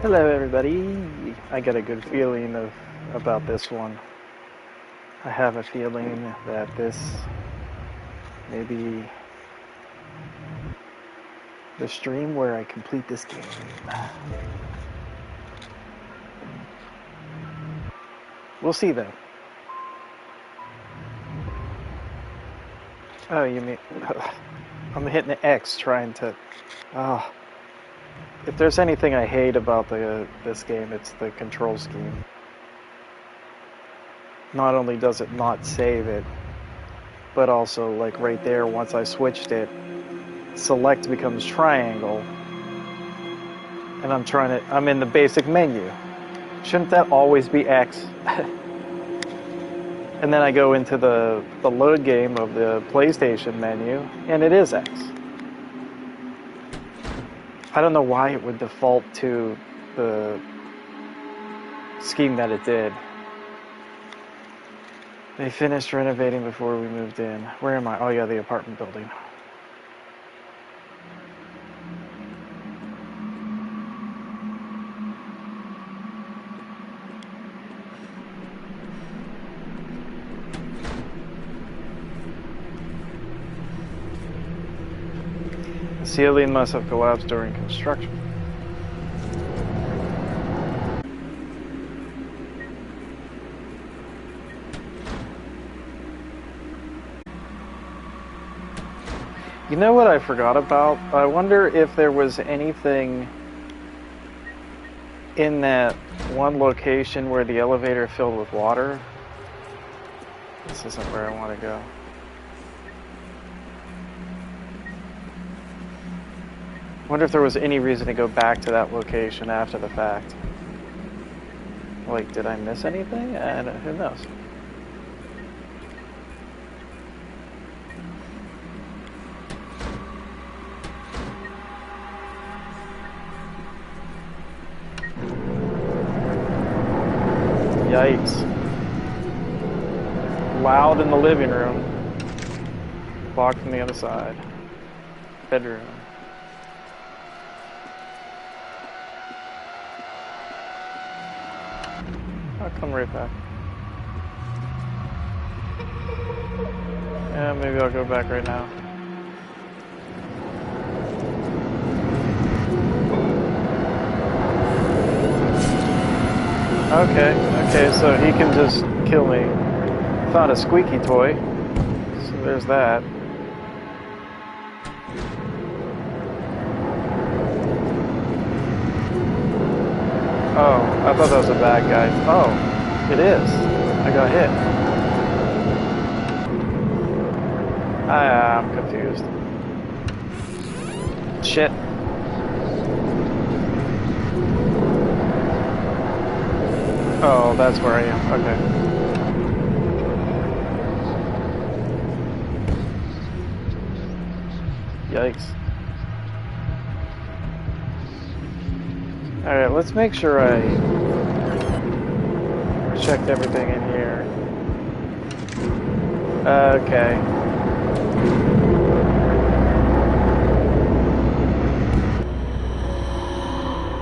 Hello everybody. I got a good feeling about this one. I have a feeling that this may be the stream where I complete this game. We'll see though. Oh, you mean I'm hitting the X trying to if there's anything I hate about this game, it's the control scheme. Not only does it not save it, but also like right there once I switched it, select becomes triangle. And I'm in the basic menu. Shouldn't that always be X? And then I go into the load game of the PlayStation menu, and it is X. I don't know why it would default to the scheme that it did. They finished renovating before we moved in. Where am I? Oh yeah, the apartment building. The ceiling must have collapsed during construction. You know what I forgot about? I wonder if there was anything in that one location where the elevator filled with water. This isn't where I want to go. I wonder if there was any reason to go back to that location after the fact. Like, did I miss anything? And who knows? Yikes. Loud in the living room. Blocked from the other side. Bedroom. I'll come right back. Yeah, maybe I'll go back right now. Okay, so he can just kill me. Found a squeaky toy, so there's that. Oh, I thought that was a bad guy. Oh, it is. I got hit. I'm confused. Shit. Oh, that's where I am. Okay. Yikes. Alright, let's make sure I checked everything in here. Okay.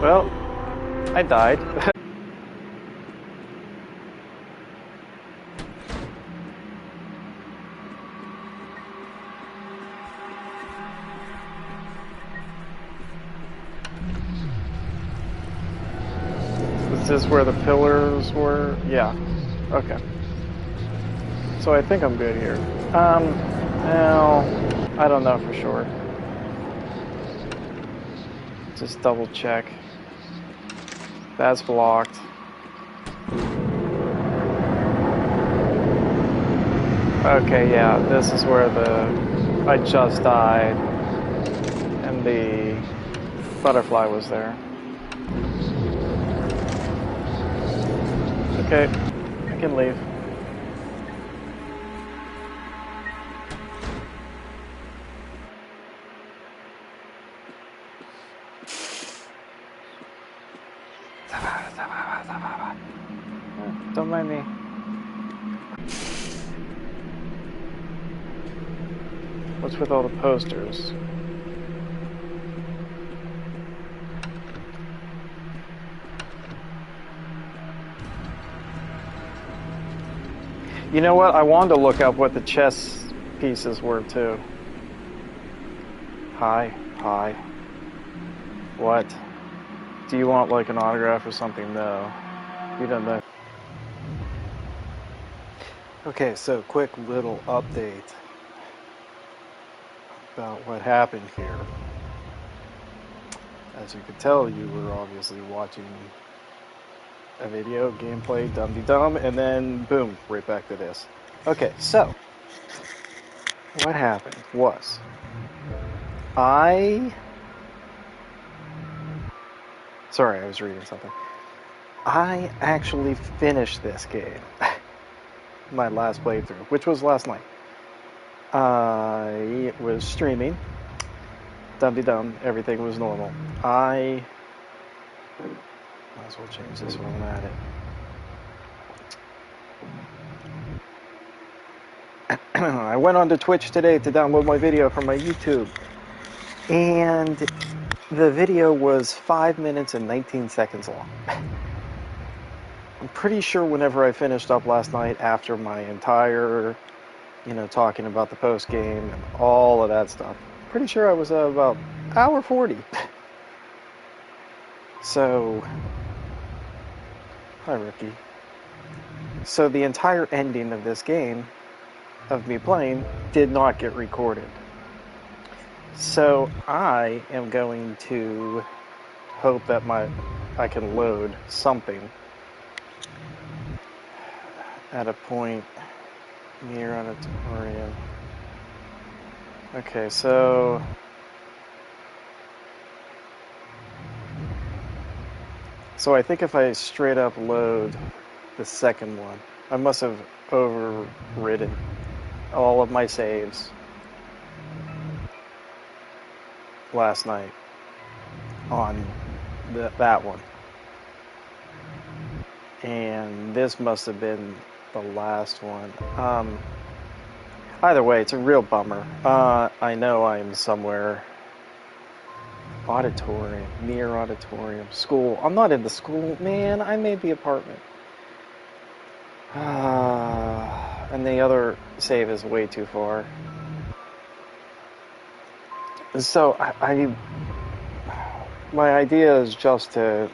Well, I died. Is this where the pillars were? Yeah. Okay. So I think I'm good here. Well, I don't know for sure. Just double check. That's blocked. Okay, yeah, this is where I just died, and the butterfly was there. Okay, I can leave. Don't mind me. What's with all the posters? You know what? I wanted to look up what the chess pieces were too. Hi. What? Do you want like an autograph or something? No. You don't know. Okay, so quick little update about what happened here. As you could tell, you were obviously watching a video, gameplay, dum-de-dum, and then boom, right back to this. Okay, so what happened was sorry, I was reading something. I actually finished this game, my last playthrough, which was last night. I was streaming, dum-de-dum, everything was normal. Might as well change this while I'm at it. I went onto Twitch today to download my video from my YouTube, and the video was 5 minutes and 19 seconds long. I'm pretty sure whenever I finished up last night after my entire, talking about the post game and all of that stuff, pretty sure I was about hour 40. So, hi Ricky. So the entire ending of this game, of me playing, did not get recorded. So I am going to hope that I can load something at a point near auditorium. Okay, so I think if I straight up load the second one, I must have overridden all of my saves last night on that one. And this must have been the last one. Either way, it's a real bummer. I know I'm somewhere. Auditorium, near auditorium, school. I'm not in the school, man. I'm in the apartment. And the other save is way too far. So my idea is just to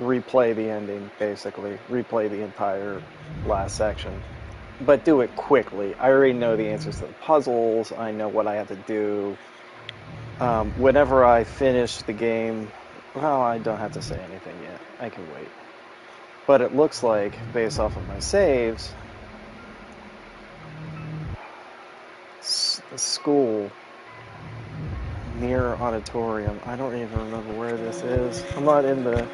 replay the ending, basically. Replay the entire last section. But do it quickly. I already know the answers to the puzzles. I know what I have to do. Whenever I finish the game, well, I don't have to say anything yet. I can wait. But it looks like, based off of my saves, the school near auditorium. I don't even remember where this is. I'm not in the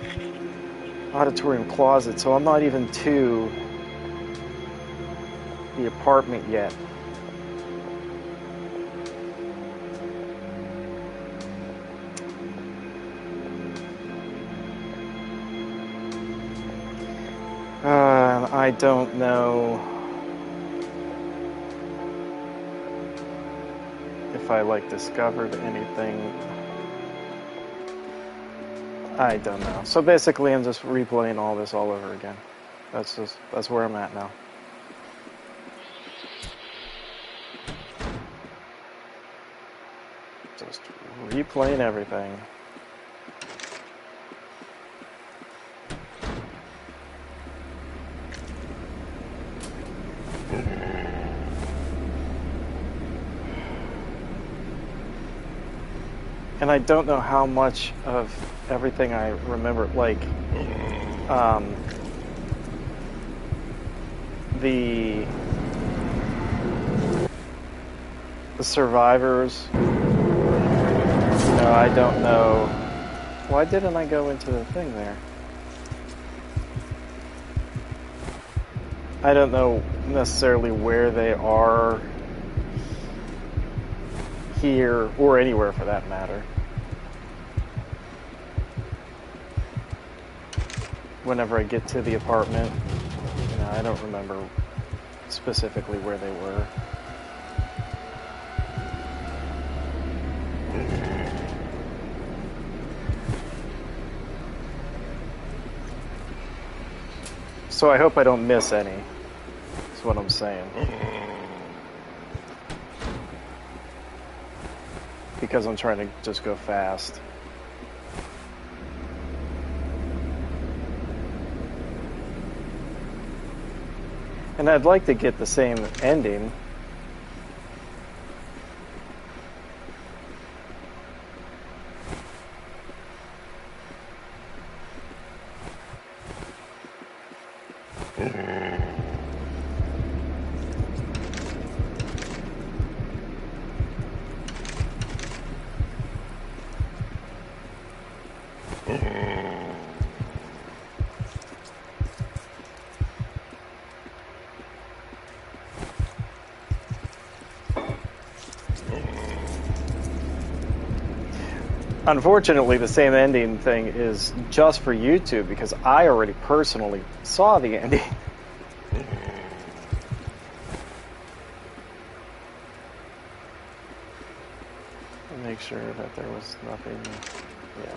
auditorium closet, so I'm not even to the apartment yet. I don't know if I discovered anything. I don't know. So basically I'm just replaying all this all over again. That's where I'm at now. Just replaying everything. And I don't know how much of everything I remember, the survivors, I don't know. Why didn't I go into the thing there? I don't know necessarily where they are here, or anywhere for that matter. Whenever I get to the apartment, I don't remember specifically where they were. So I hope I don't miss any. That's what I'm saying. Because I'm trying to just go fast. And I'd like to get the same ending. Unfortunately, the same ending thing is just for YouTube because I already personally saw the ending. Make sure that there was nothing. Yeah, okay.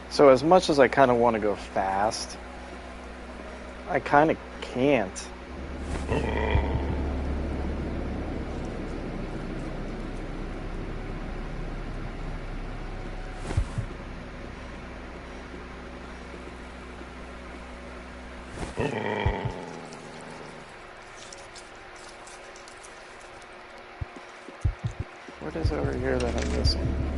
So as much as I kind of want to go fast, I kind of can't. What is over here that I'm missing?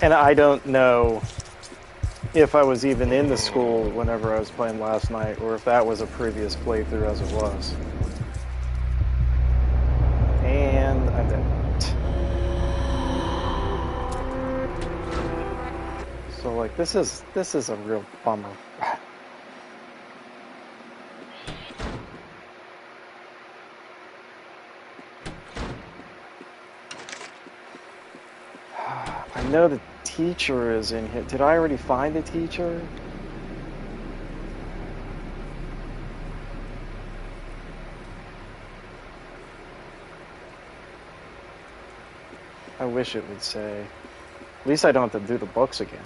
And I don't know if I was even in the school whenever I was playing last night, or if that was a previous playthrough as it was. And I didn't. So like this is a real bummer. I know the teacher is in here. Did I already find the teacher? I wish it would say. At least I don't have to do the books again.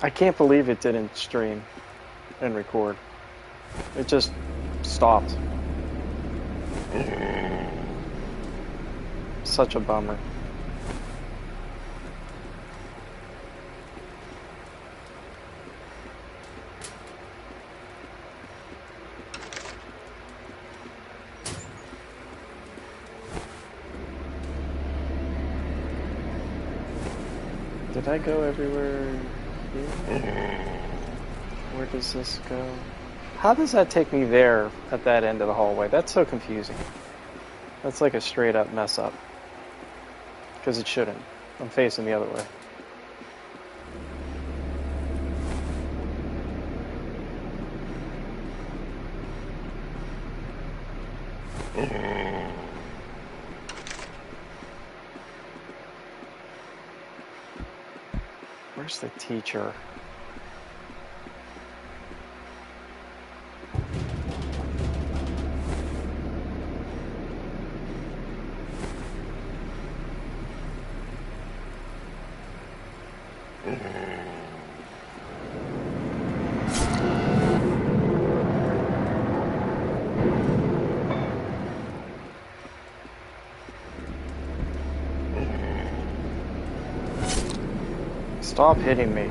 I can't believe it didn't stream and record. It just stopped. Such a bummer. Did I go everywhere here? Where does this go? How does that take me there at that end of the hallway? That's so confusing. That's like a straight up mess up. Because it shouldn't. I'm facing the other way. Where's the teacher? Stop hitting me.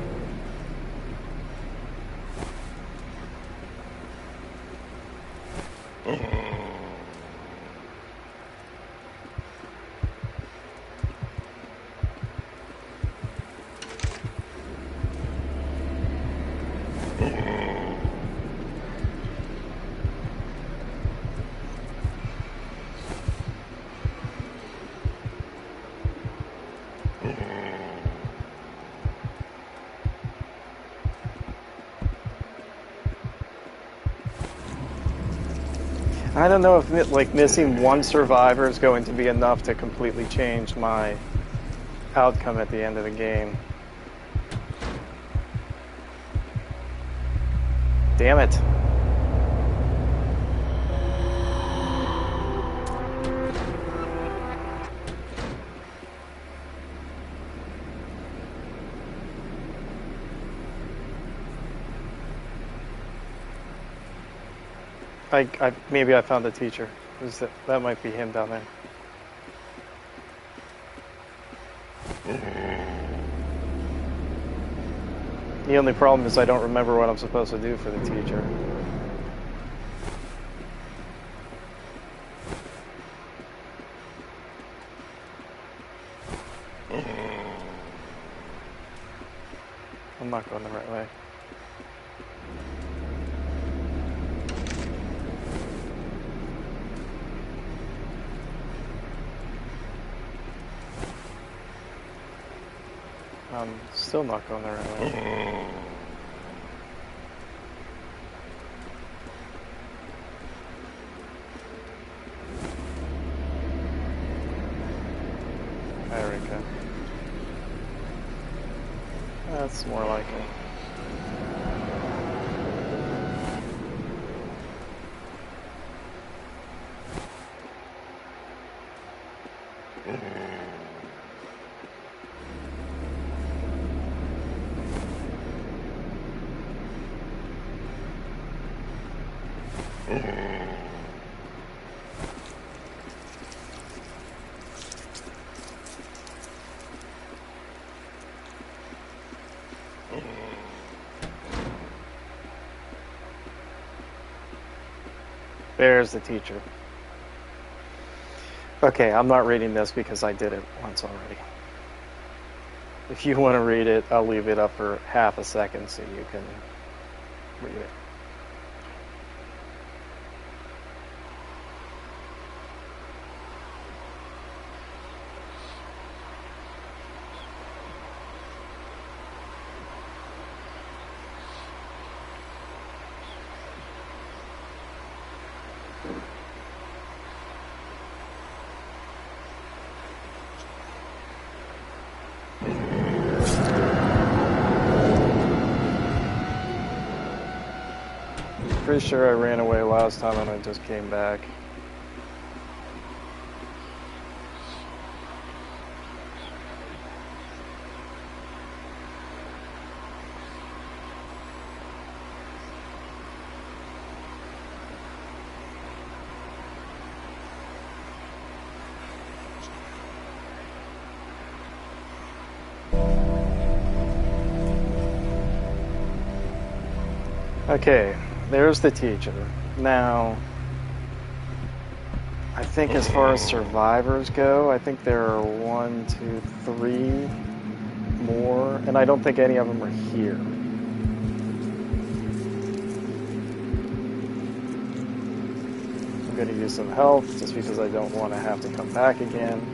I don't know if like missing one survivor is going to be enough to completely change my outcome at the end of the game. Damn it. Maybe I found the teacher. That might be him down there. The only problem is I don't remember what I'm supposed to do for the teacher. I'm not going the right way. I'm still not going the right way. There we go. That's more like it. There's the teacher. Okay, I'm not reading this because I did it once already. If you want to read it, I'll leave it up for half a second so you can read it. Pretty sure I ran away last time and I just came back. Okay, there's the teacher. Now, I think as far as survivors go, I think there are 1, 2, 3 more, and I don't think any of them are here. I'm going to use some health just because I don't want to have to come back again.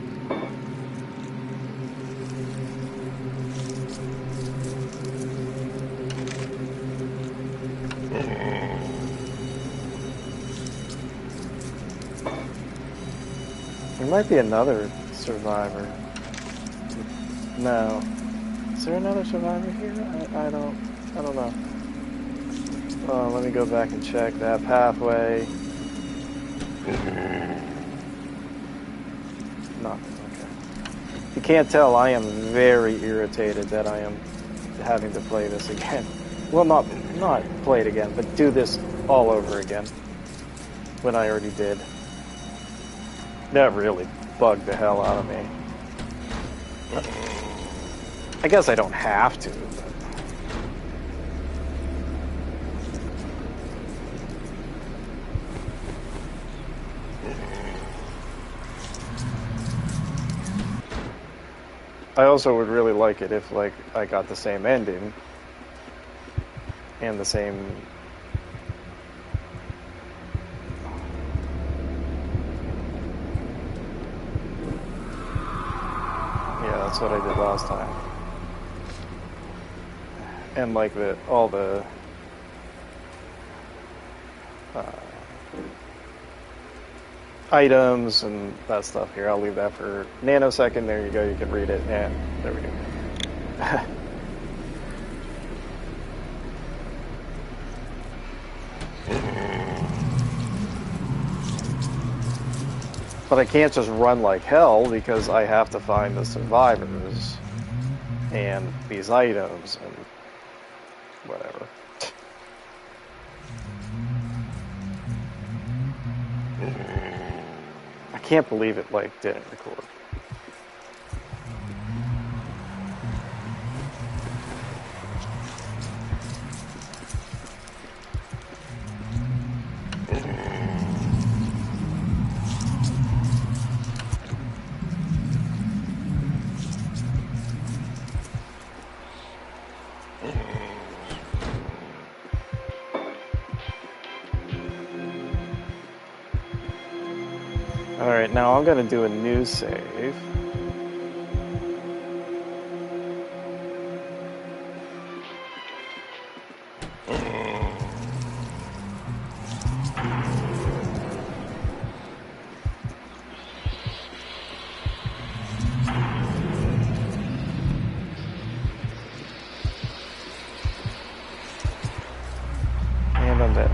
There might be another survivor. No. Is there another survivor here? I don't know. Let me go back and check that pathway. Nothing, okay. You can't tell, I am very irritated that I am having to play this again. Well, not play it again, but do this all over again. When I already did. That really bugged the hell out of me. I guess I don't have to, but... I also would really like it if, like, I got the same ending. And the same... That's what I did last time. And like all the items and that stuff. Here, I'll leave that for nanosecond. There you go. You can read it. And there we go. But I can't just run like hell because I have to find the survivors and these items and whatever. I can't believe it like didn't record. Alright, now I'm going to do a new save. And I'm dead.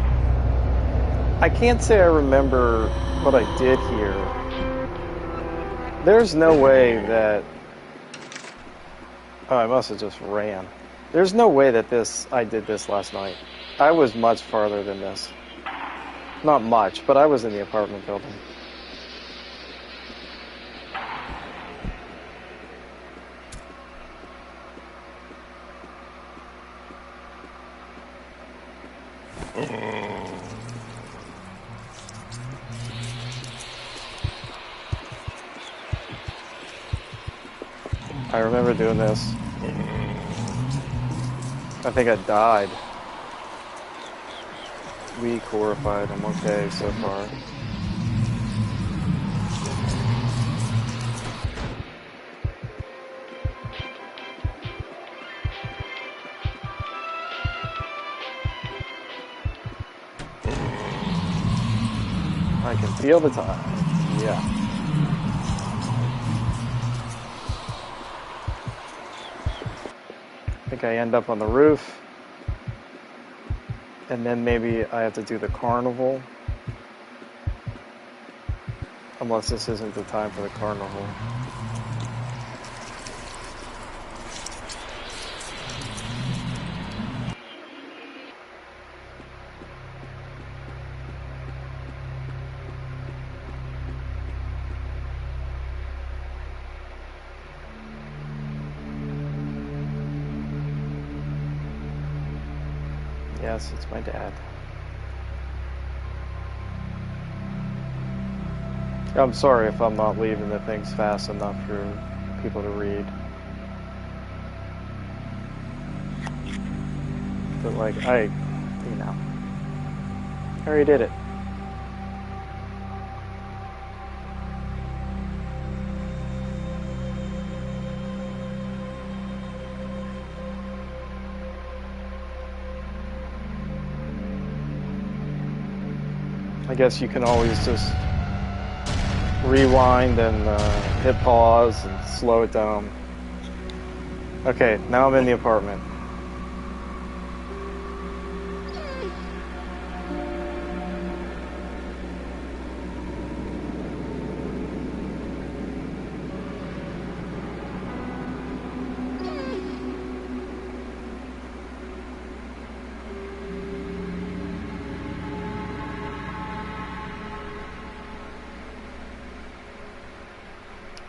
I can't say I remember what I did here. There's no way that... Oh, I must have just ran. There's no way that I did this last night. I was much farther than this. Not much, but I was in the apartment building. I remember doing this. I think I died. Weak, horrified. I'm okay so far. I can feel the time. Yeah. I think I end up on the roof. And then maybe I have to do the carnival. Unless this isn't the time for the carnival. Yes, it's my dad. I'm sorry if I'm not leaving the things fast enough for people to read. But like, I already did it. I guess you can always just rewind and hit pause and slow it down. Okay, now I'm in the apartment.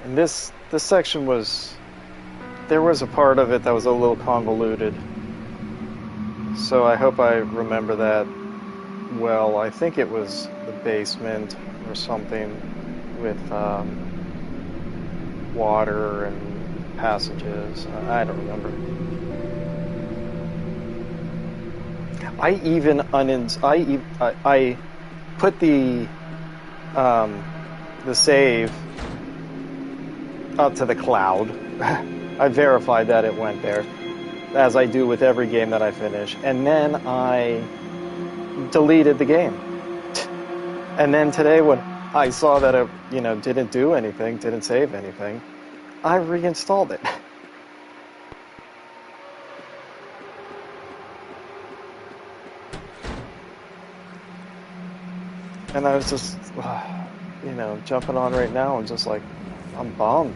And this section there was a part of it that was a little convoluted. So I hope I remember that well. I think it was the basement or something with water and passages. I don't remember. I even I put the save up to the cloud. I verified that it went there, as I do with every game that I finish, and then I deleted the game. And then today I saw that it, didn't do anything, didn't save anything. I reinstalled it. And I was just, jumping on right now and just like, I'm bummed.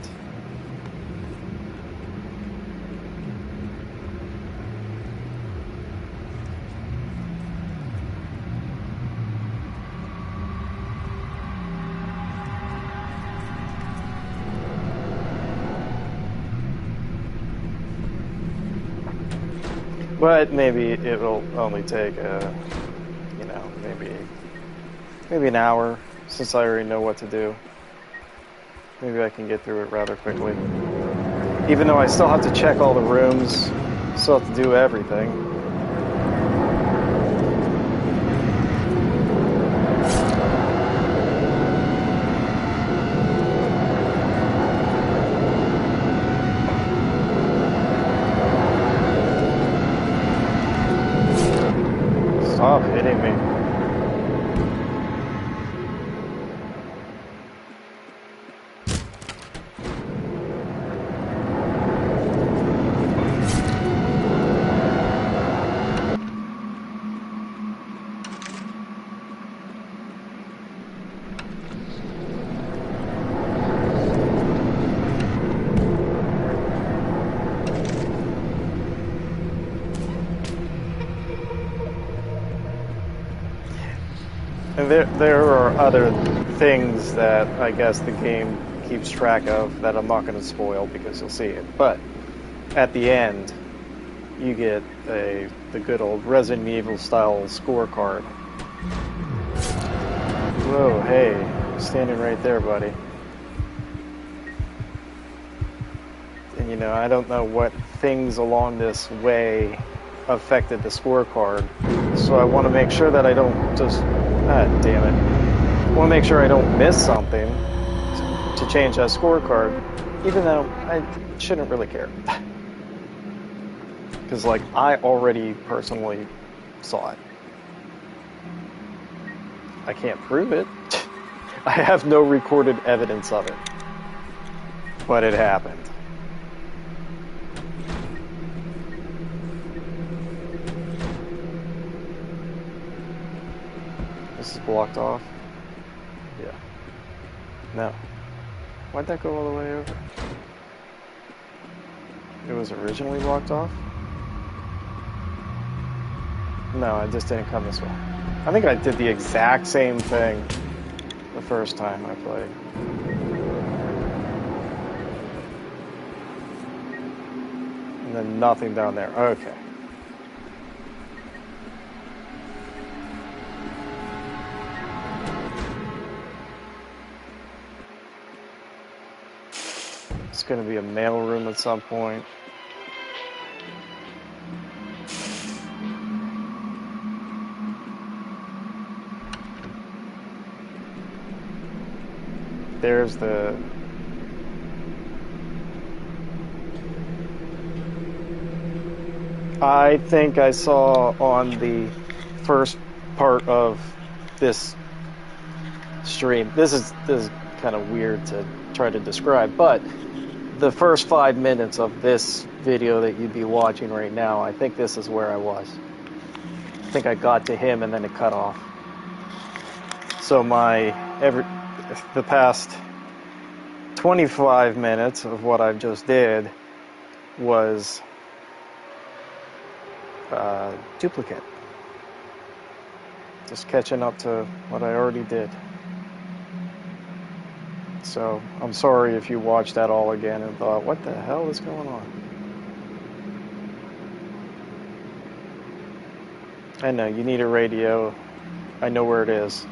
But maybe it'll only take, maybe an hour, since I already know what to do. Maybe I can get through it rather quickly. Even though I still have to check all the rooms, still have to do everything. Stop hitting me. And there are other things that I guess the game keeps track of that I'm not going to spoil because you'll see it. But at the end, you get the good old Resident Evil style scorecard. Whoa, hey, you're standing right there, buddy. And I don't know what things along this way affected the scorecard, so I want to make sure that I don't just, damn it. I want to make sure I don't miss something to change that scorecard, even though I shouldn't really care. Because, I already personally saw it. I can't prove it. I have no recorded evidence of it. But it happened. This is blocked off? Yeah. No. Why'd that go all the way over? It was originally blocked off? No, I just didn't come this way. I think I did the exact same thing the first time I played. And then nothing down there. Okay. It's going to be a mailroom at some point. There's the... I think I saw on the first part of this stream, this is kind of weird to try to describe, but the first 5 minutes of this video that you'd be watching right now, I think this is where I was. I think I got to him and then it cut off. So the past 25 minutes of what I just did was duplicate. Just catching up to what I already did. So I'm sorry if you watched that all again and thought, what the hell is going on? I know, you need a radio. I know where it is.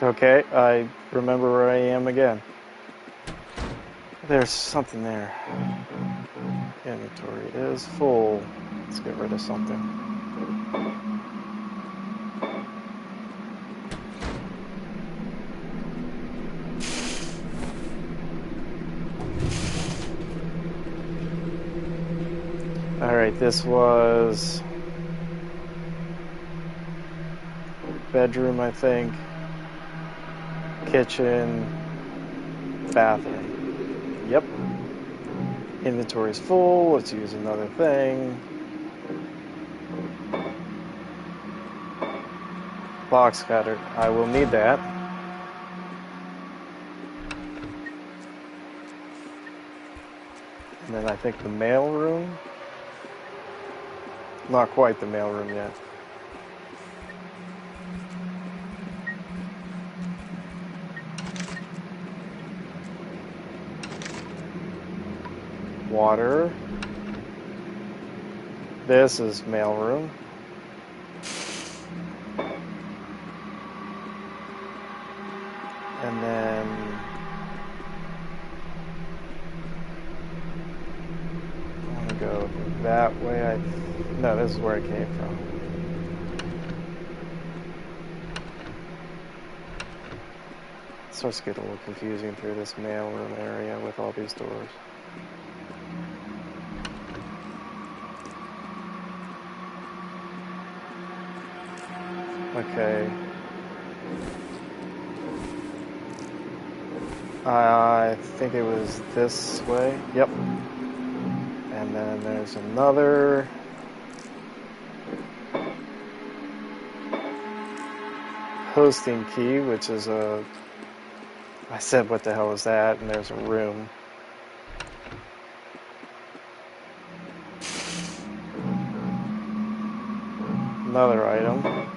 Okay, I remember where I am again. There's something there. Inventory is full. Let's get rid of something. Alright, this was bedroom, I think. Kitchen, bathroom. Yep. Inventory's full. Let's use another thing. Box cutter. I will need that. And then I think the mail room. Not quite the mail room yet. Water. This is mail room. And then I want to go that way. No, this is where I came from. It starts to get a little confusing through this mail room area with all these doors. Okay. I think it was this way. Yep. And then there's another. Hosting key, which is a. I said, what the hell is that? And there's a room. Another item.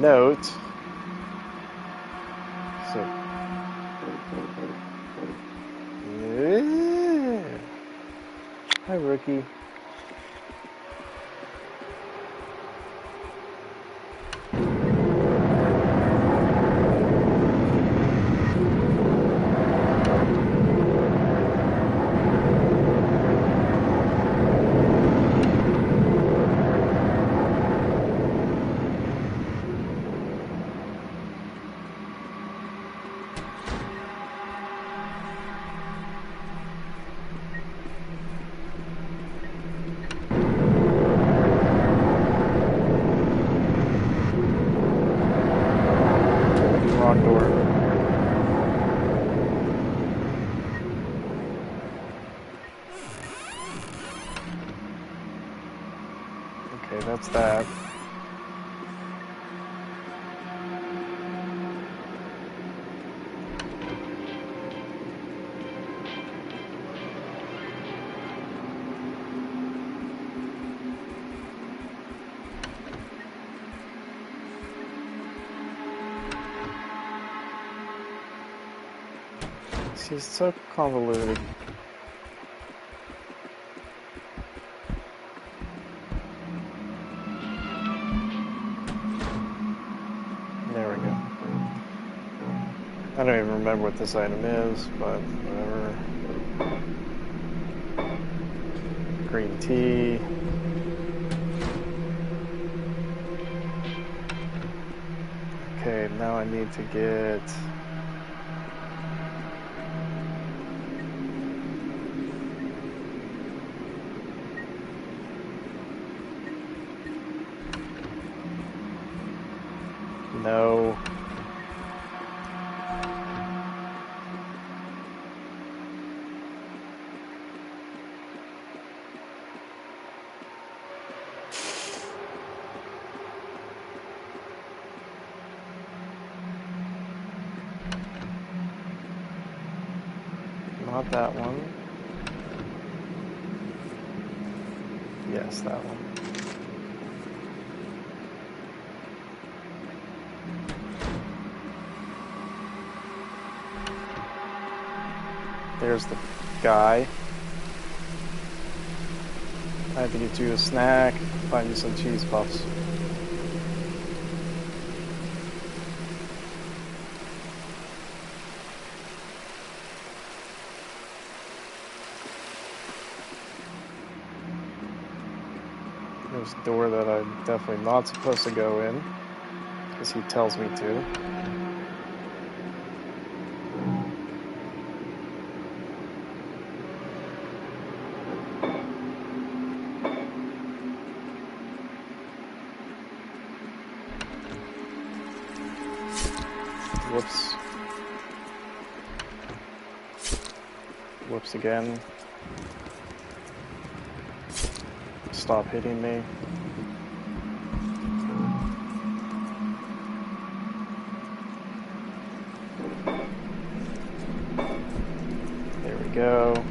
Note. So. Hi, rookie. Wrong door. Okay, that's that. She's so convoluted. There we go. I don't even remember what this item is, but whatever. Green tea. Okay, now I need to get... No. Not that one. Yes, that one. There's the guy. I have to get you a snack, find you some cheese puffs. There's a door that I'm definitely not supposed to go in, because he tells me to. Whoops. Whoops again. Stop hitting me. There we go.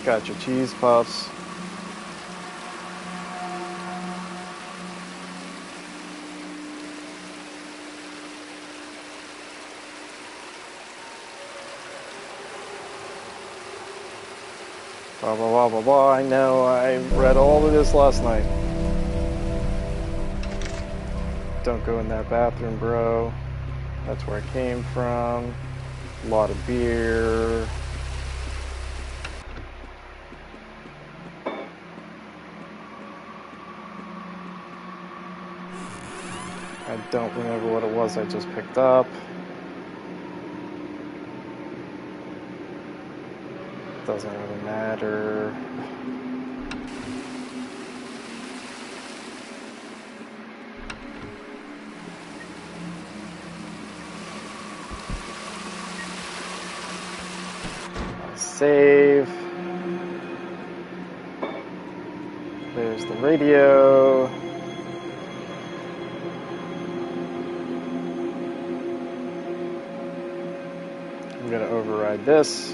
Got your cheese puffs. Blah, blah, blah, blah, blah. I know, I read all of this last night. Don't go in that bathroom, bro. That's where I came from. A lot of beer. I don't remember what it was I just picked up. Doesn't really matter. Save. There's the radio. I'm gonna override this.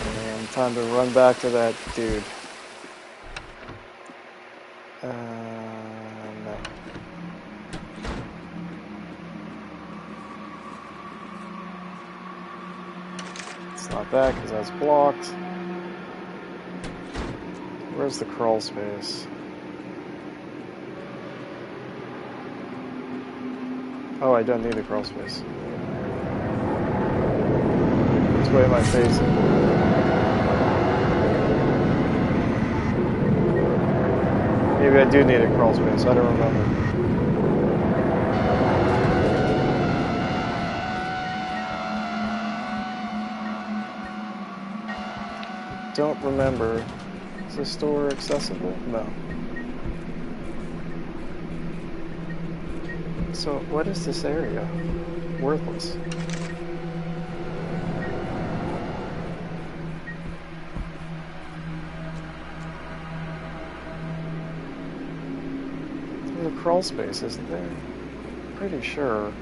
And time to run back to that dude. No. It's not that because that's blocked. Where's the crawl space? Oh, I don't need a crawl space. Which way am I facing? Maybe I do need a crawl space, I don't remember. Don't remember. Is this store accessible? No. So, what is this area? Worthless. There's a crawl space, isn't there? Pretty sure.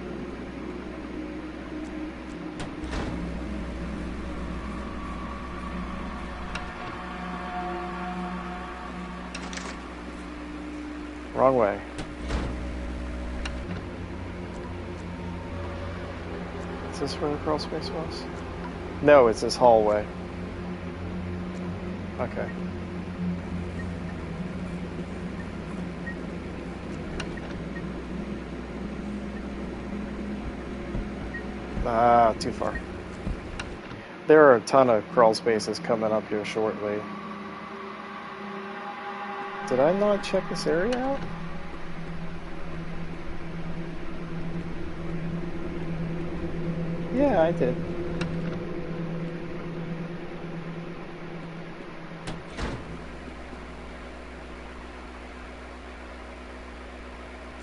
Wrong way. Is this where the crawl space was? No, it's this hallway. Okay. Ah, too far. There are a ton of crawl spaces coming up here shortly. Did I not check this area out? Yeah, I did.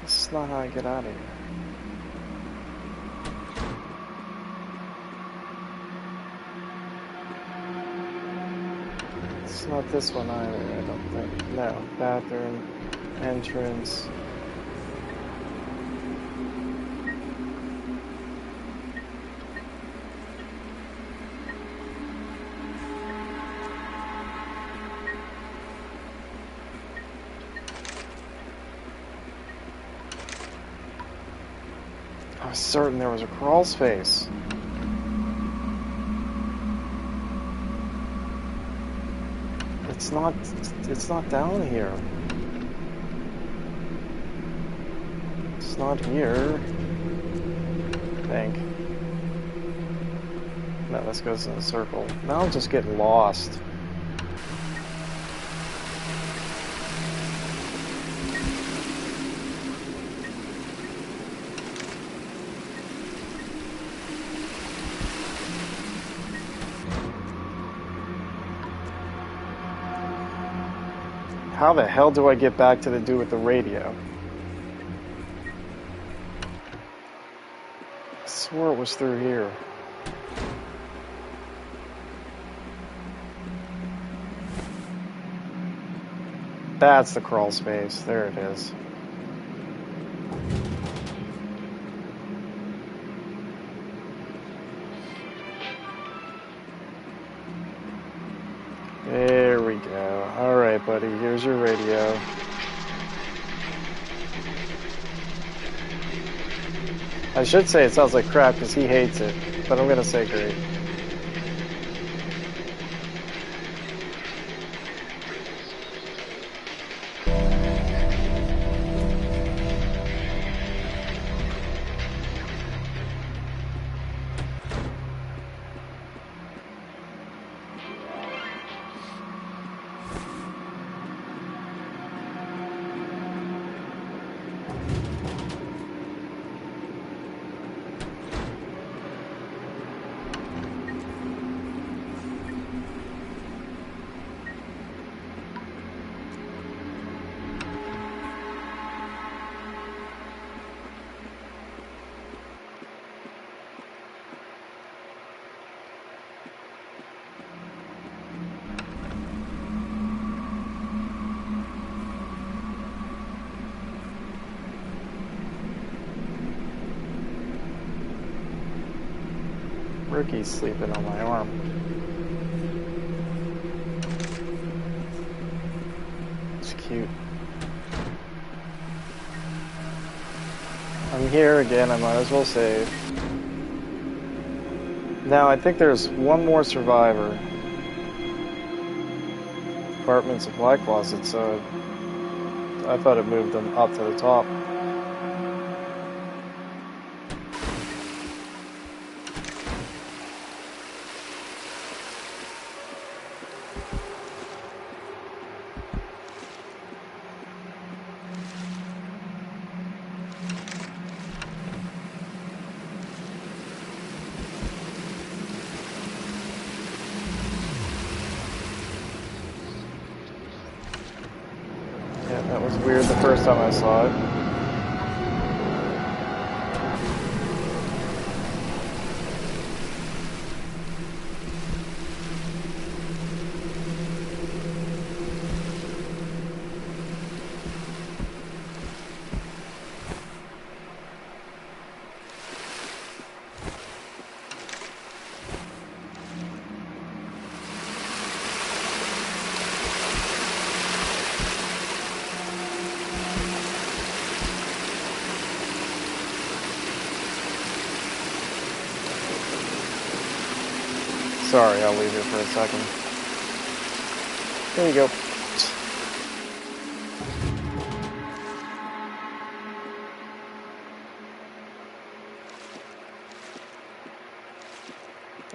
This is not how I get out of here. It's not this one either, I don't think. No. Bathroom, entrance. I was certain there was a crawl space. It's not down here. It's not here. I think. No, this goes in a circle. Now I'm just getting lost. How the hell do I get back to the dude with the radio? I swore it was through here. That's the crawl space. There it is. There we go. Alright, buddy. Here's your radio. I should say it sounds like crap because he hates it, but I'm gonna say great. Ricky's sleeping on my arm. It's cute. I'm here again, I might as well save. Now, I think there's one more survivor. Apartment supply closet, so I thought it moved them up to the top. That was weird the first time I saw it. Sorry, I'll leave you for a second. There you go.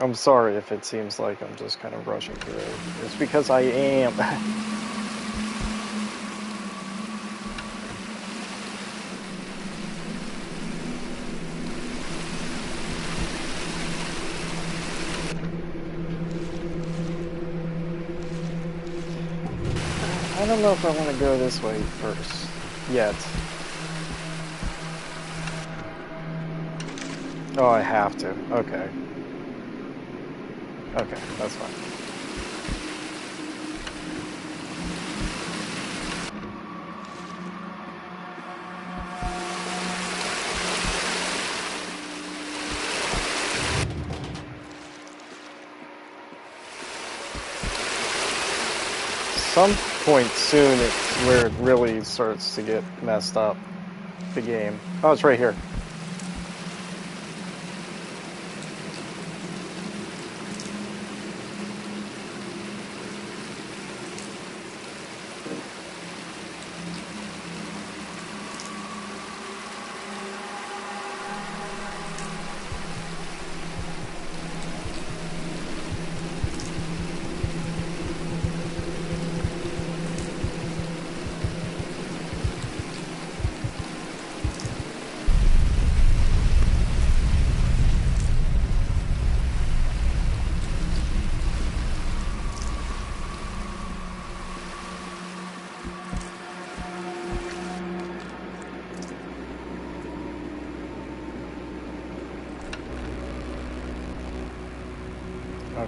I'm sorry if it seems like I'm just kind of rushing through it. It's because I am. I don't know if I want to go this way first, yet. Oh, I have to. Okay. Okay, that's fine. Some point soon it's where it really starts to get messed up, the game. Oh, it's right here.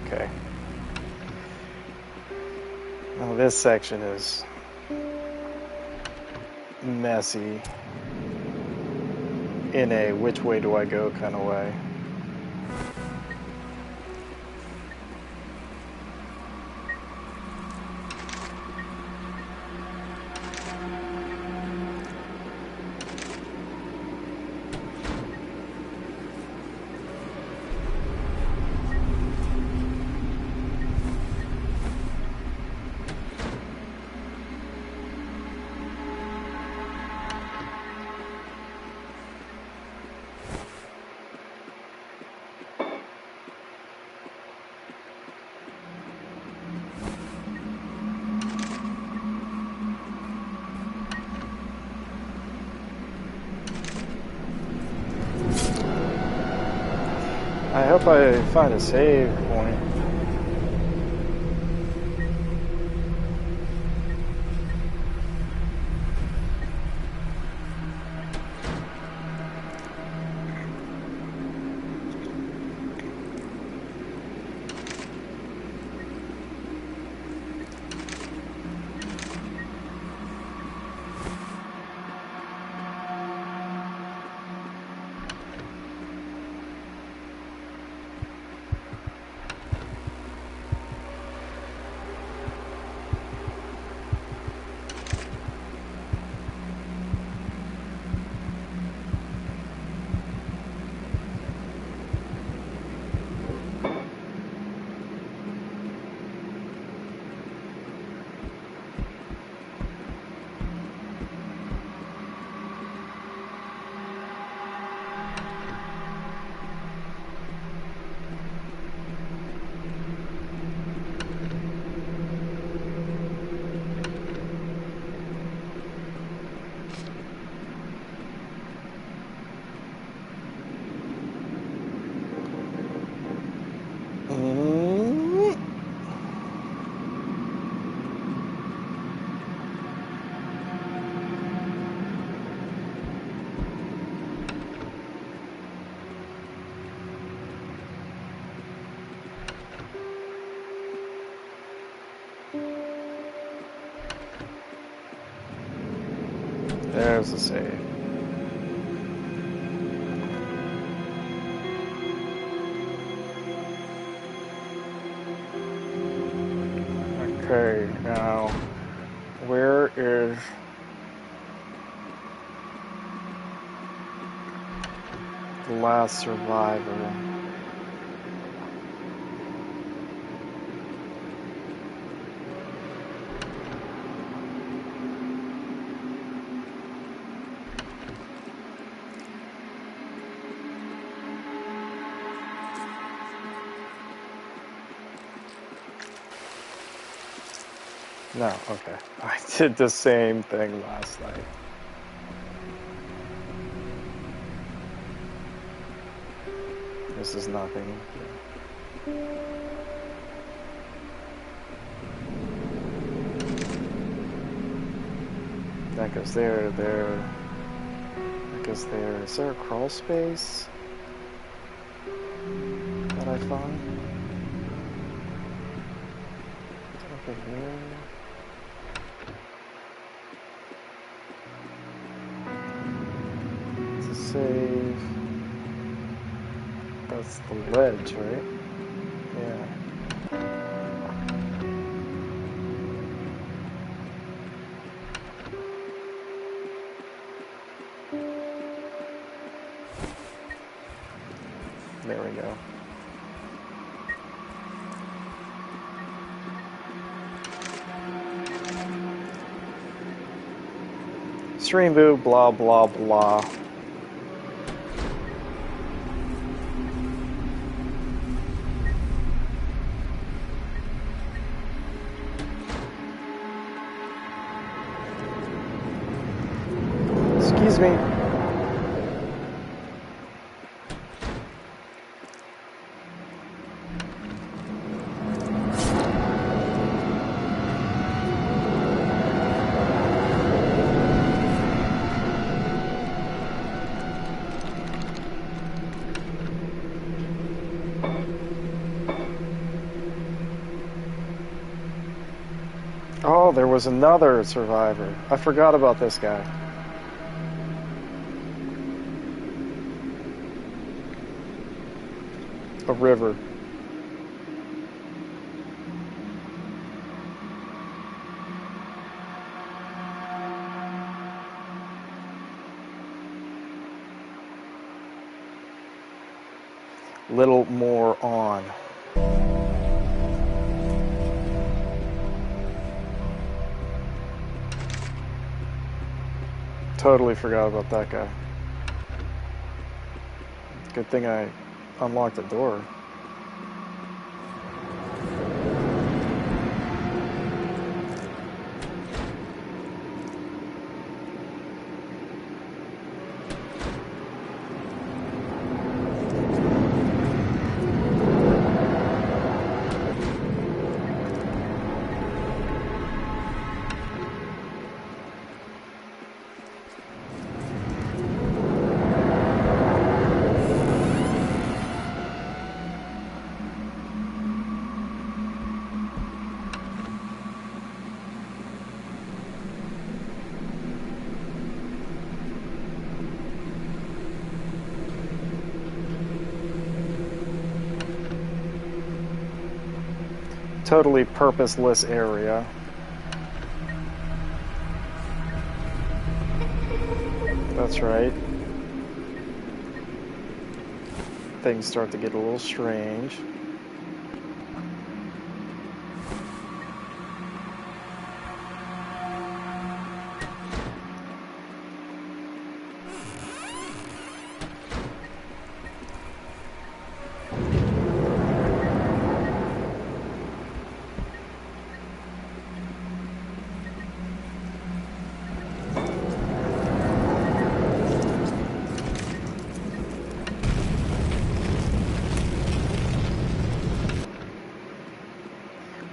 Okay. Now this section is messy in a which way do I go kind of way. I hope I find a save point. There's the save. Okay, now where is the last survivor? No, okay. I did the same thing last night. This is nothing. That goes there, there. That goes there. Is there a crawl space? I find? Over here. To save. That's the ledge, right? Yeah. There we go. StevieBGoode, blah, blah, blah. Excuse me. Oh, there was another survivor. I forgot about this guy. A river. Little more on. Totally forgot about that guy. Good thing I unlocked the door. Totally purposeless area. That's right. Things start to get a little strange.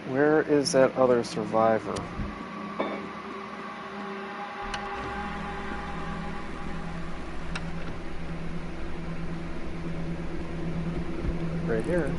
Where is that other survivor? Right here.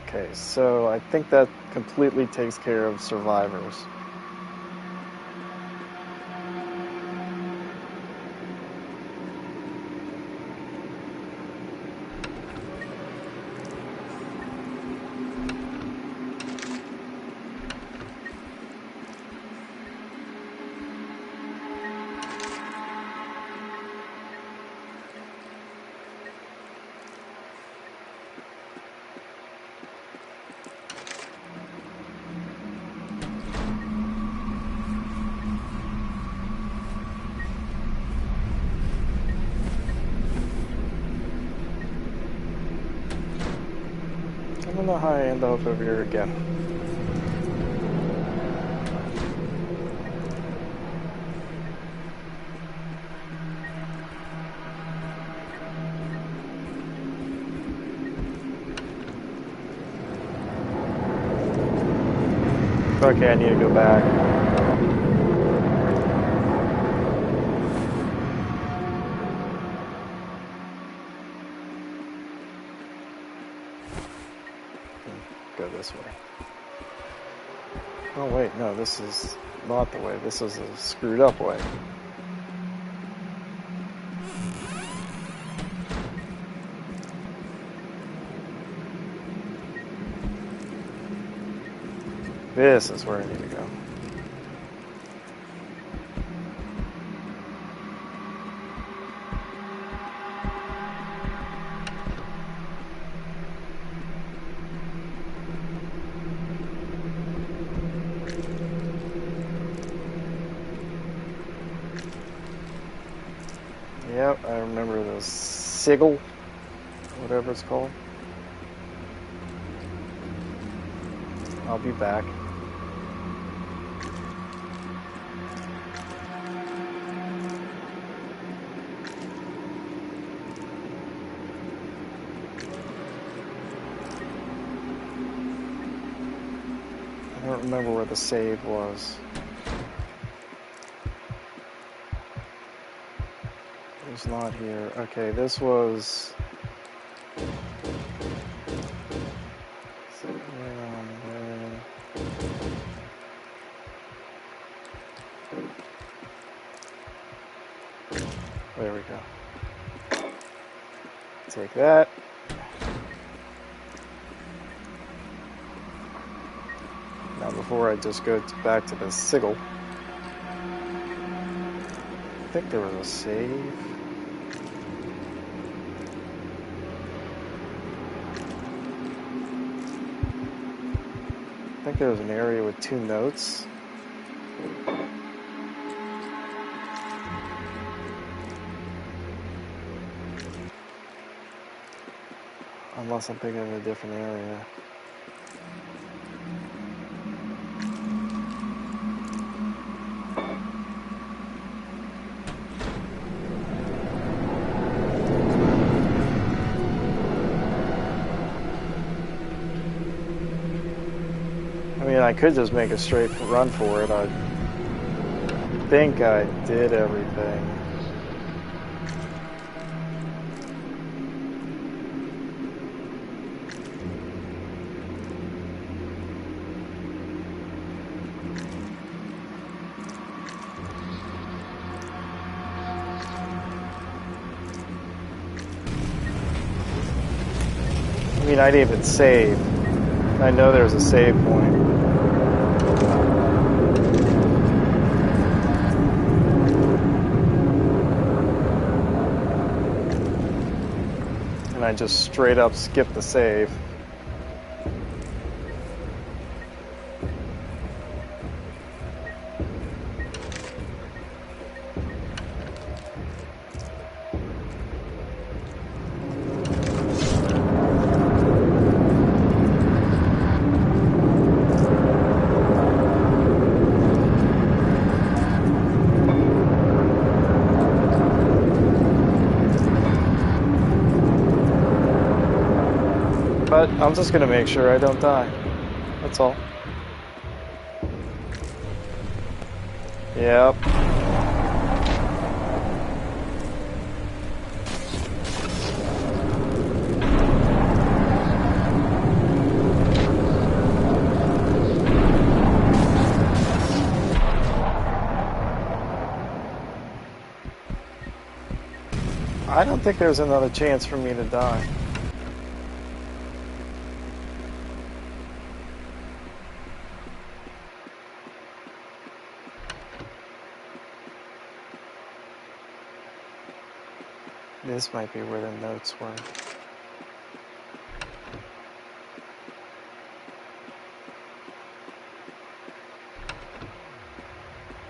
Okay, so I think that completely takes care of survivors. I'm gonna high end up over here again. Okay, I need to go back. Go this way. Oh wait, no, this is not the way. This is a screwed up way. This is where I need to go. Yep, I remember the sigil, whatever it's called. I'll be back. I don't remember where the save was. It was not here. Okay, this was... There we go. Take that. Now before I just go back to the sigil, I think there was a save. I think there was an area with 2 notes. Unless I'm thinking of a different area. I mean, I could just make a straight run for it. I think I did everything. I mean, I didn't even save. I know there's a save point. And I just straight up skipped the save. But I'm just gonna make sure I don't die. That's all. Yep. I don't think there's another chance for me to die. This might be where the notes were. I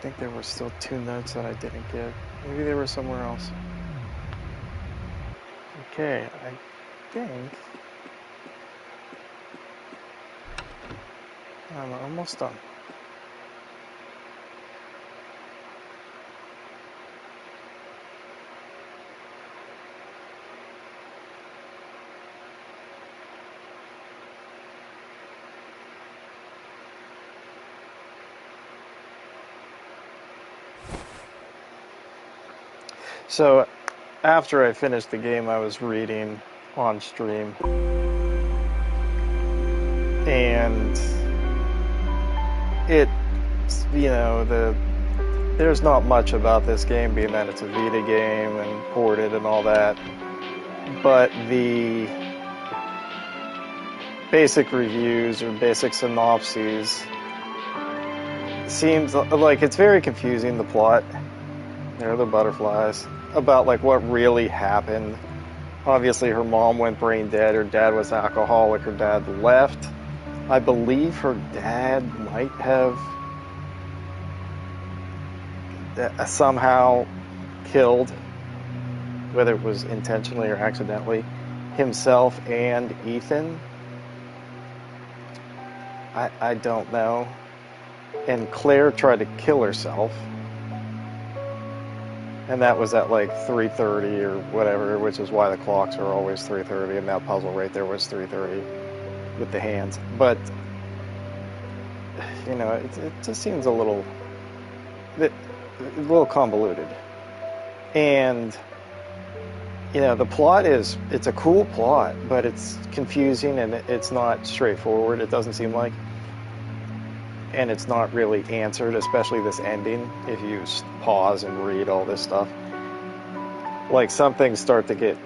think there were still 2 notes that I didn't get. Maybe they were somewhere else. Okay, I think I'm almost done. So, after I finished the game, I was reading on stream, and there's not much about this game, being that it's a Vita game and ported and all that, but the basic reviews or basic synopses seems like it's very confusing, the plot. There are the butterflies. About like what really happened. Obviously her mom went brain dead, her dad was alcoholic, her dad left. I believe her dad might have somehow killed, whether it was intentionally or accidentally, himself and Ethan. I don't know. And Claire tried to kill herself. And that was at like 3:30 or whatever, which is why the clocks are always 3:30, and that puzzle right there was 3:30 with the hands. But, it just seems a little convoluted. And, the plot it's a cool plot, but it's confusing and it's not straightforward, it doesn't seem like. And it's not really answered, especially this ending, if you pause and read all this stuff. Like, some things start to get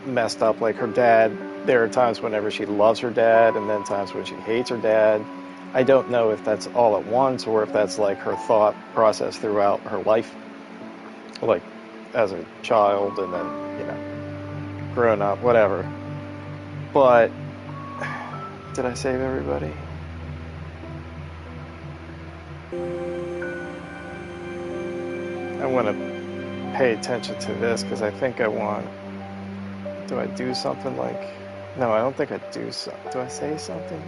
messed up, like her dad. There are times whenever she loves her dad, and then times when she hates her dad. I don't know if that's all at once, or if that's like her thought process throughout her life, like as a child, and then, growing up, whatever. But, did I save everybody? I want to pay attention to this because I think I want. Do I do something like? No, I don't think I do something. Do I say something?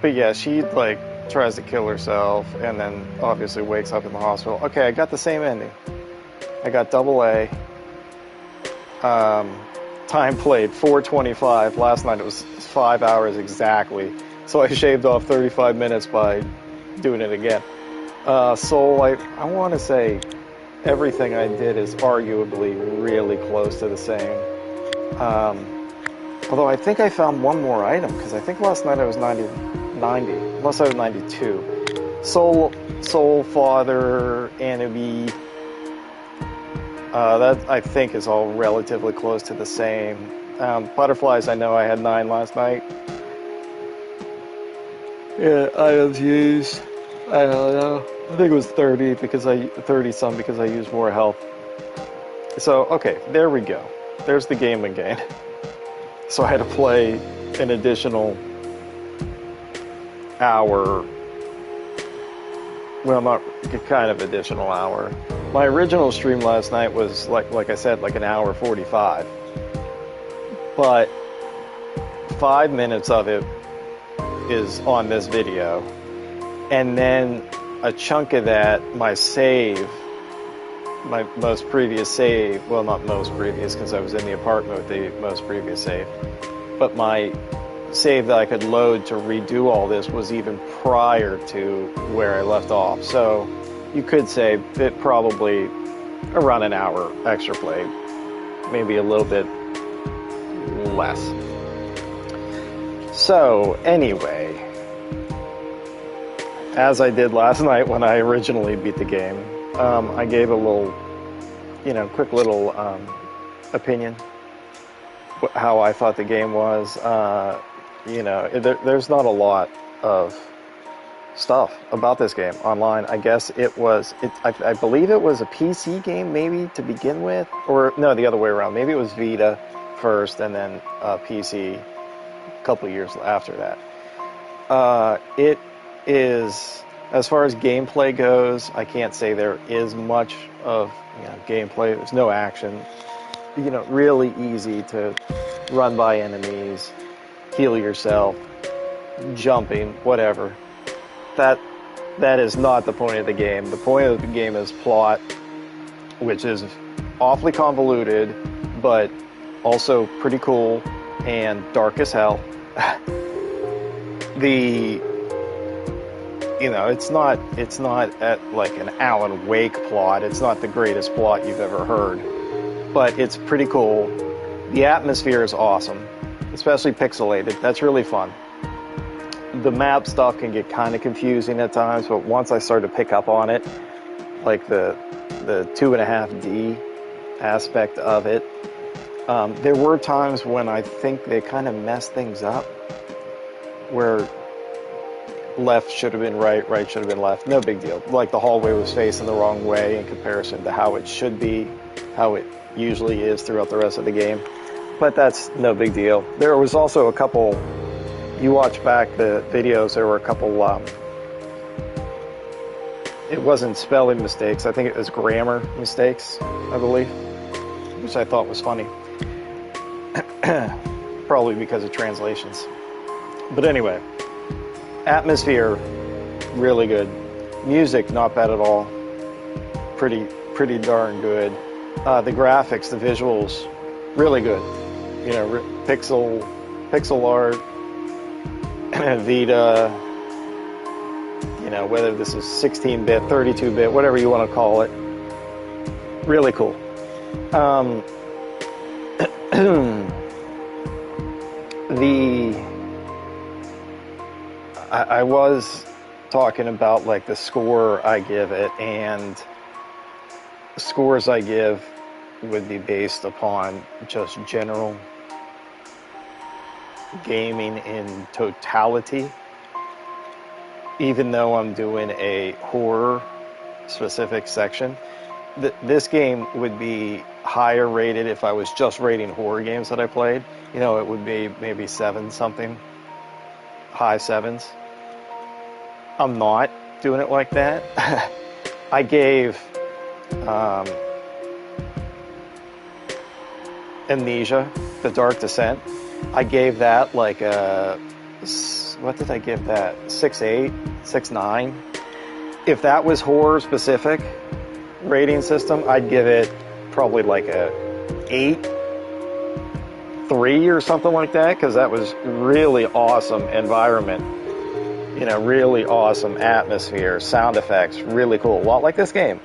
But yeah, she like tries to kill herself and then obviously wakes up in the hospital. Okay, I got the same ending. I got double A. Time played 4:25. Last night it was 5 hours exactly. So I shaved off 35 minutes by doing it again. Soul, I want to say everything I did is arguably really close to the same. Although I think I found one more item, because I think last night I was 90, unless I was 92. Soul, Father, Anabi. That I think is all relatively close to the same. Butterflies, I know I had 9 last night. Yeah, items used, I don't know. I think it was 30 because 30 some because I used more health. So okay, there we go. There's the game again. So I had to play an additional hour. Well, not kind of additional hour. My original stream last night was like I said, like an hour 45. But 5 minutes of it is on this video. And then a chunk of that, my most previous save, well, not most previous because I was in the apartment with the most previous save, but my save that I could load to redo all this was even prior to where I left off. So you could say it probably around an hour extra play, maybe a little bit less. So anyway, as I did last night when I originally beat the game, I gave a little, quick little opinion, how I thought the game was. There's not a lot of stuff about this game online. I guess I believe it was a PC game maybe to begin with, or no, the other way around. Maybe it was Vita first and then PC a couple years after that. It is, as far as gameplay goes, I can't say there is much of gameplay. There's no action. really easy to run by enemies, heal yourself, jumping, whatever. That is not the point of the game. The point of the game is plot, which is awfully convoluted, but also pretty cool and dark as hell. It's not at like an Alan Wake plot. It's not the greatest plot you've ever heard, but it's pretty cool. The atmosphere is awesome, especially pixelated. That's really fun. The map stuff can get kind of confusing at times, but once I start to pick up on it, like the 2.5D aspect of it, there were times when I think they kind of messed things up, where left should have been right, right should have been left. No big deal. Like the hallway was facing the wrong way in comparison to how it should be, how it usually is throughout the rest of the game. But that's no big deal. There was also a couple, you watch back the videos, there were a couple, it wasn't spelling mistakes, I think it was grammar mistakes, I believe, which I thought was funny. Probably because of translations. But anyway, atmosphere, really good. Music, not bad at all. Pretty darn good. The graphics, the visuals, really good. Pixel art, Vita, whether this is 16-bit, 32-bit, whatever you want to call it. Really cool. I was talking about like the score I give it, and scores I give would be based upon just general gaming in totality. Even though I'm doing a horror specific section, this game would be higher rated if I was just rating horror games that I played. It would be maybe 7 something, high 7s. I'm not doing it like that. I gave Amnesia, The Dark Descent, I gave that like a, what did I give that? 6.8, 6.9. If that was horror specific rating system, I'd give it probably like a 8.3 or something like that, because that was really awesome environment. Really awesome atmosphere, sound effects, really cool. A lot like this game.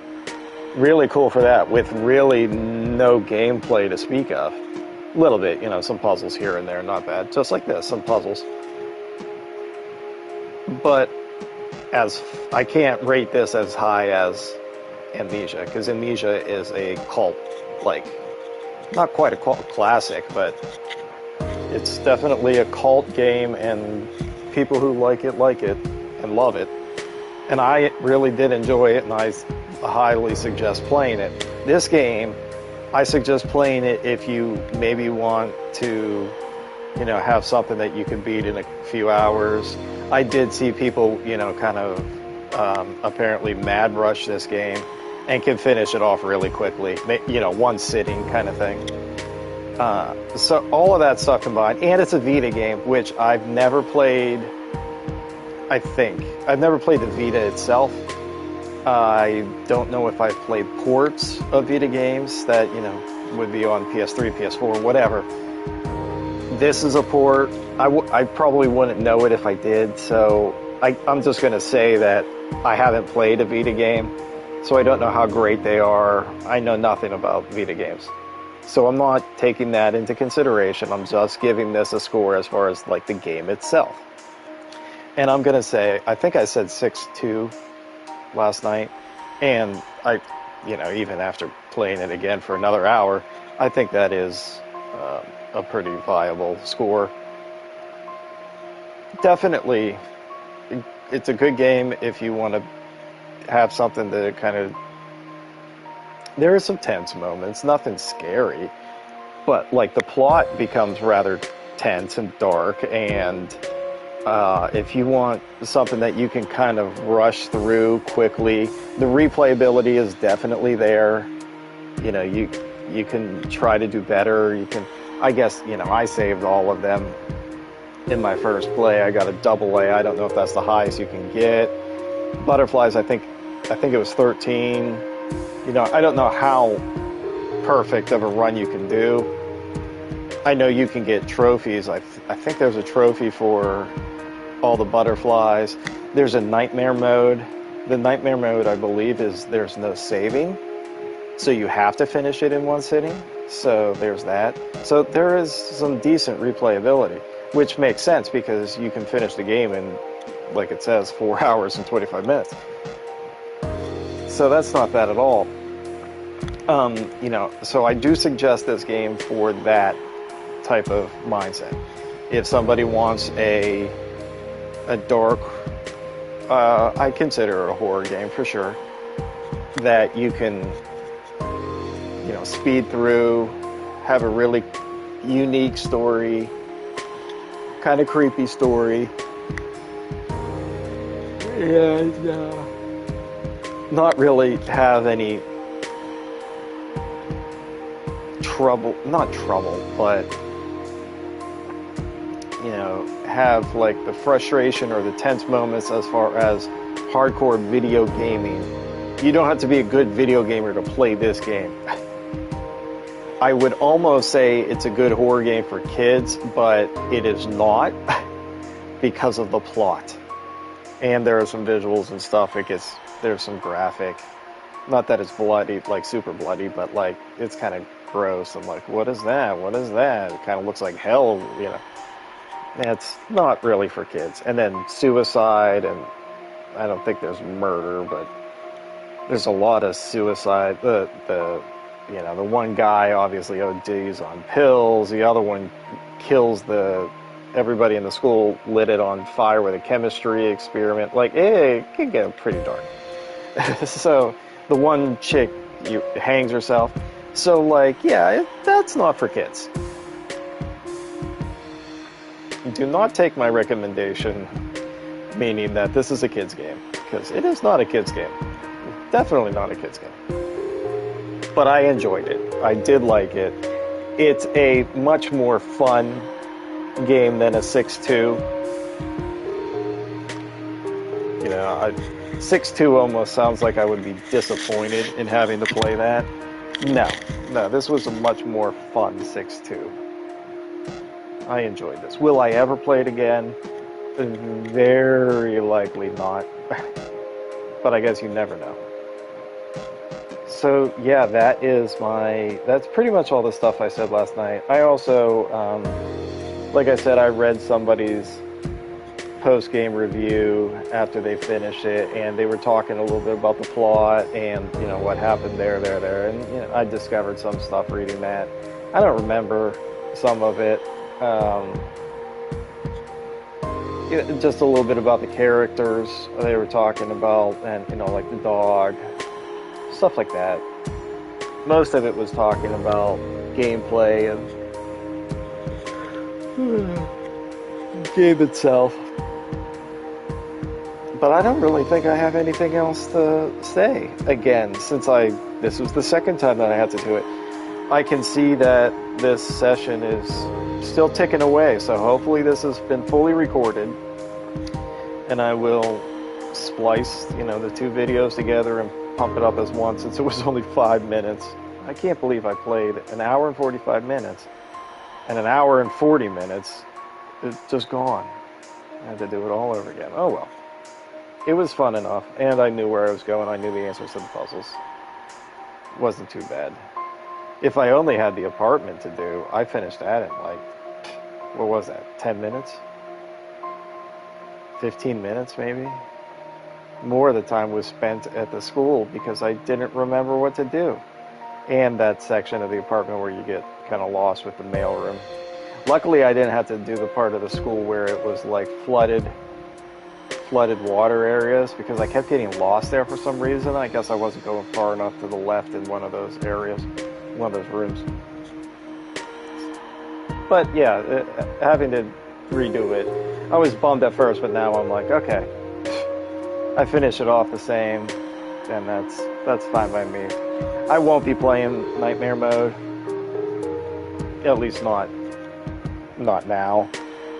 Really cool for that, with really no gameplay to speak of. A little bit, some puzzles here and there, not bad. Just like this, some puzzles. But I can't rate this as high as Amnesia, because Amnesia is a cult, not quite a cult classic, but it's definitely a cult game, and people who like it and love it. And I really did enjoy it, and I highly suggest playing it. This game, I suggest playing it if you maybe want to, have something that you can beat in a few hours. I did see people, kind of apparently mad rush this game and can finish it off really quickly, one sitting kind of thing. So all of that stuff combined, and it's a Vita game, which I've never played. I've never played the Vita itself. I don't know if I've played ports of Vita games that, would be on PS3, PS4, whatever. This is a port. I probably wouldn't know it if I did, so I'm just going to say that I haven't played a Vita game, so I don't know how great they are. I know nothing about Vita games. So I'm not taking that into consideration. I'm just giving this a score as far as the game itself. And I'm going to say, I think I said 6.2 last night, and even after playing it again for another hour, I think that is a pretty viable score. Definitely, it's a good game if you want to have something to kind of... There are some tense moments, nothing scary, but the plot becomes rather tense and dark, and if you want something that you can kind of rush through quickly, the replayability is definitely there. you can try to do better. You can, I guess, I saved all of them in my first play. I got a AA. I don't know if that's the highest you can get. Butterflies, I think it was 13. I don't know how perfect of a run you can do. I know you can get trophies. I think there's a trophy for all the butterflies. There's a nightmare mode. The nightmare mode, I believe, is there's no saving. So you have to finish it in one sitting. So there's that. So there is some decent replayability, which makes sense because you can finish the game in, like it says, 4 hours and 25 minutes. So that's not bad at all. So I do suggest this game for that type of mindset. If somebody wants a dark, I consider it a horror game for sure, that you can, speed through, have a really unique story, kind of creepy story, and not really have any not trouble, but have like the frustration or the tense moments as far as hardcore video gaming. You don't have to be a good video gamer to play this game. I would almost say it's a good horror game for kids, but it is not because of the plot. And there are some visuals and stuff. There's some graphic. Not that it's bloody, like super bloody, but like it's kind of gross. I'm like, what is that? What is that? It kind of looks like hell, It's not really for kids. And then suicide, and I don't think there's murder, but there's a lot of suicide. The one guy obviously ODs on pills. The other one kills everybody in the school, lit it on fire with a chemistry experiment. Like, it can get pretty dark. So the one chick hangs herself. So, like, yeah, that's not for kids. Do not take my recommendation, meaning that this is a kid's game, because it is not a kid's game. Definitely not a kid's game. But I enjoyed it. I did like it. It's a much more fun game than a 6-2. 6-2 almost sounds like I would be disappointed in having to play that. No, this was a much more fun 6-2. I enjoyed this. Will I ever play it again? Very likely not. But I guess you never know. So yeah, that's pretty much all the stuff I said last night. I also, like I said, I read somebody's post-game review after they finished it, and they were talking a little bit about the plot and, what happened there. And, I discovered some stuff reading that. I don't remember some of it. Just a little bit about the characters they were talking about, and like the dog, stuff like that. Most of it was talking about gameplay and game itself. But I don't really think I have anything else to say. Again, since this was the second time that I had to do it, I can see that this session is still ticking away, so hopefully this has been fully recorded, and I will splice, the two videos together and pump it up as one, since it was only 5 minutes. I can't believe I played an hour and 45 minutes, and an hour and 40 minutes, it's just gone. I had to do it all over again. Oh well. It was fun enough, and I knew where I was going. I knew the answers to the puzzles. Wasn't too bad. If I only had the apartment to do, I finished that in what was that, 10 minutes? 15 minutes maybe? More of the time was spent at the school because I didn't remember what to do. And that section of the apartment where you get kind of lost with the mailroom. Luckily, I didn't have to do the part of the school where it was like flooded water areas, because I kept getting lost there for some reason. I guess I wasn't going far enough to the left in one of those areas, one of those rooms. But yeah, having to redo it, I was bummed at first, but now I'm like, okay, I finish it off the same, and That's fine by me. I won't be playing Nightmare Mode. At least not now.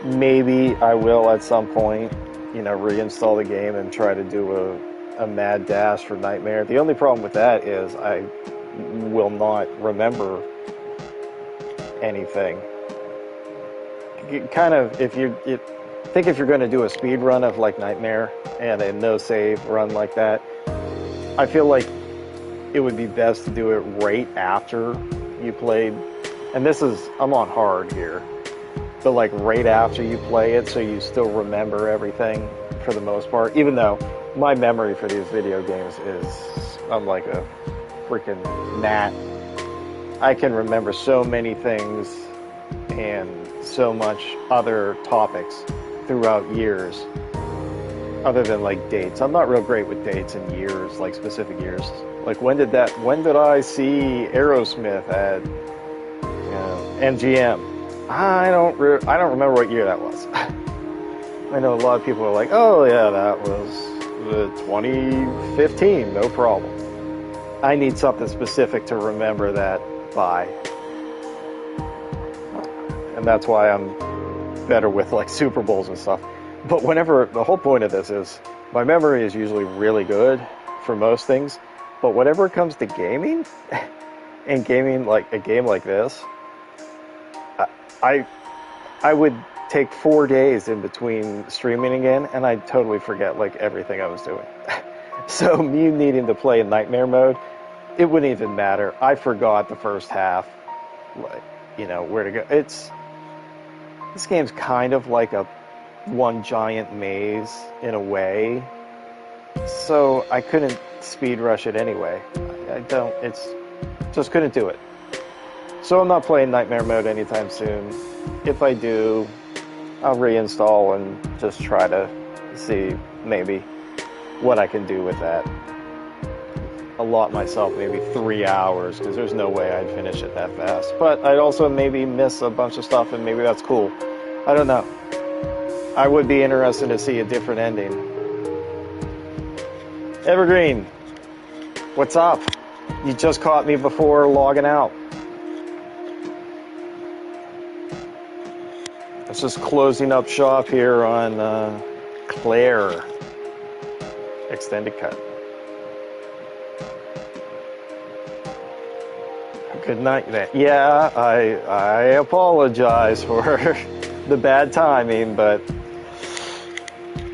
Maybe I will at some point, you know, reinstall the game and try to do a mad dash for Nightmare. The only problem with that is I will not remember anything. Kind of, if you're going to do a speed run of like Nightmare and a no save run like that, I feel like it would be best to do it right after you played. And this is, I'm on hard here, but like right after you play it, so you still remember everything for the most part. Even though my memory for these video games is, I'm like a freaking gnat. I can remember so many things and so much other topics throughout years, other than like dates. I'm not real great with dates and years, like specific years. Like when did I see Aerosmith at, you know, MGM? I don't remember what year that was. I know a lot of people are like, oh yeah, that was 2015, no problem. I need something specific to remember that by. And that's why I'm better with like Super Bowls and stuff. But the whole point of this is, my memory is usually really good for most things, but whenever it comes to gaming, and gaming like a game like this, I would take 4 days in between streaming again, and I'd totally forget like everything I was doing. So me needing to play in Nightmare Mode, it wouldn't even matter. I forgot the first half, like, you know, where to go. This game's kind of like one giant maze in a way, so I couldn't speed rush it anyway. Just couldn't do it. So I'm not playing Nightmare Mode anytime soon. If I do, I'll reinstall and just try to see maybe what I can do with that. Allot myself maybe 3 hours, because there's no way I'd finish it that fast. But I'd also maybe miss a bunch of stuff, and maybe that's cool. I don't know. I would be interested to see a different ending. Evergreen, what's up? You just caught me before logging out. It's just closing up shop here on Claire Extended Cut. Good night, man. Yeah, I apologize for the bad timing, but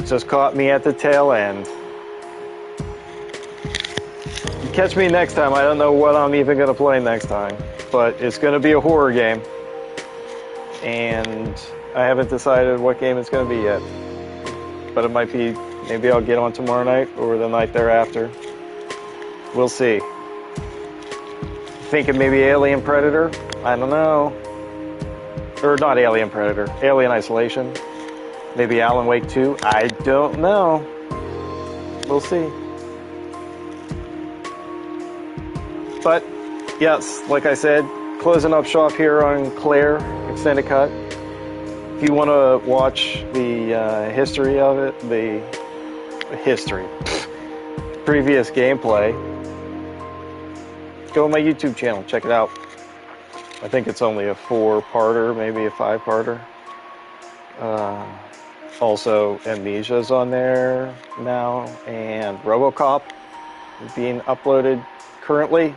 just caught me at the tail end. You catch me next time. I don't know what I'm even going to play next time, but it's going to be a horror game, and I haven't decided what game it's going to be yet. But it might be, maybe I'll get on tomorrow night or the night thereafter. We'll see. Thinking maybe Alien Predator? I don't know. Or not Alien Predator, Alien Isolation. Maybe Alan Wake 2? I don't know. We'll see. But, yes, like I said, closing up shop here on Claire Extended Cut. If you want to watch the history of it, previous gameplay, go on my YouTube channel, check it out. I think it's only a 4-parter, maybe a 5-parter. Also, Amnesia's on there now, and RoboCop is being uploaded currently.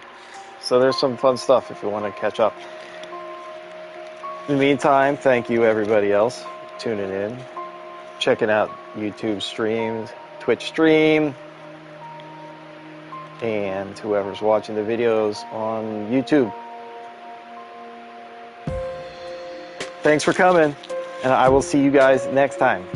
So there's some fun stuff if you want to catch up. In the meantime, thank you everybody else for tuning in, checking out YouTube streams, Twitch stream, and whoever's watching the videos on YouTube. Thanks for coming, and I will see you guys next time.